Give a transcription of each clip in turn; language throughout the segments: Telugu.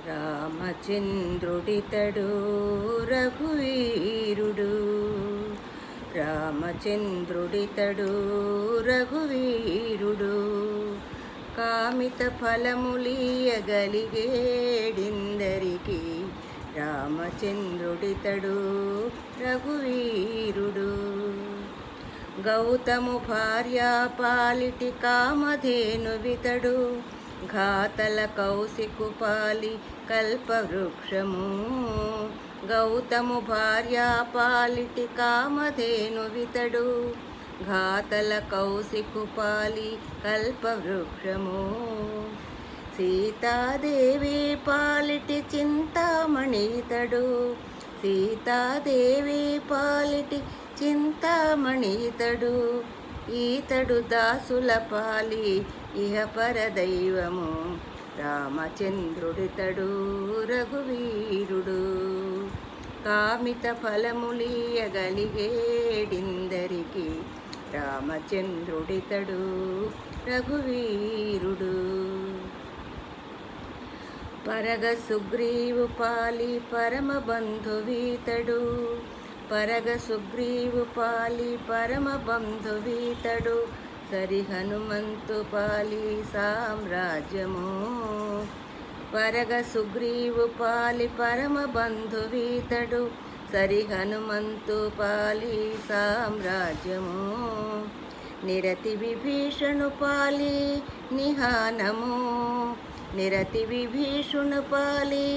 రామచంద్రుడితడు రఘువీరుడు, రామచంద్రుడితడు రఘువీరుడు. కామిత ఫలములియగలిగేడిందరికి, రామచంద్రుడితడు రఘువీరుడు. గౌతము భార్యా పాలిటి కామధేనువితడు, ఘాతల కౌశికుపాలి కల్పవృక్షము. గౌతము భార్యా పాలిటి కామధేనువితడు, ఘాతల కౌశికుపాలి కల్పవృక్షము. సీతాదేవి పాలిటి చింతామణితడు, సీతాదేవి పాలిటి చింతామణితడు. ఈతడు దాసుల పాలి ఇహ పరదైవము, రామచంద్రుడితడు రఘువీరుడు. కామిత ఫలములియగలిగేడిందరికి, రామచంద్రుడితడు రఘువీరుడు. పరగ సుగ్రీవు పాలి పరమ బంధువీతడు, పరగ సుగ్రీవు పాలి పరమ బంధువీతడు. సరి హనుమంతు పాలి సామ్రాజ్యము, పరగ సుగ్రీవు పాలి పరమ బంధువీతడు. సరి హనుమంతు పాలి సామ్రాజ్యము. నిరతి విభీషణు పాలి నిహానము, నిరతి విభీషణు పాలి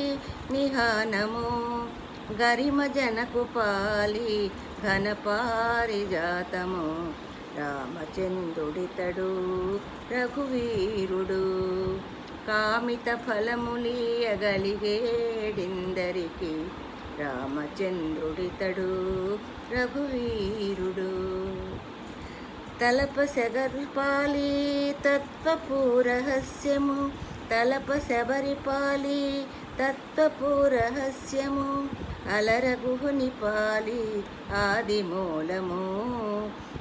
నిహానము. గరిమ జనకు పాలి ఘనపారిజాతము, రామచంద్రుడితడు రఘువీరుడు. కామిత ఫలములియగలిగేడిందరికి, రామచంద్రుడితడు రఘువీరుడు. తలప శబరిపాలి తత్వపూరహస్యము, తలప శబరిపాలి తత్వపూరహస్యము. అలరగుహుని పాలి ఆదిమూలము,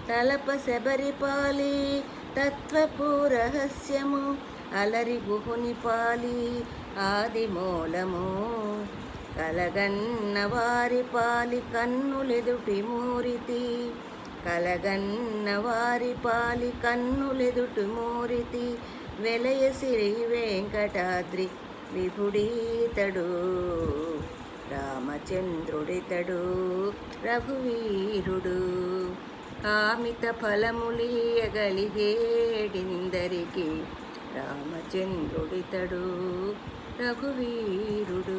తలప శబరిపాలి తత్వపూరహస్యము. అలరి గుహుని పాలి ఆదిమూలము. కలగన్న వారి పాలి కన్నులెదుటి మూరితి, కలగన్న వారి పాలి కన్నులెదుటి మూరితి. వెలయ సిరి వెంకటాద్రి విభుడీతడు, రామచంద్రుడితడు రఘువీరుడు. కామిత ఫలములియగలిగేడిందరికి, రామచంద్రుడితడు రఘువీరుడు.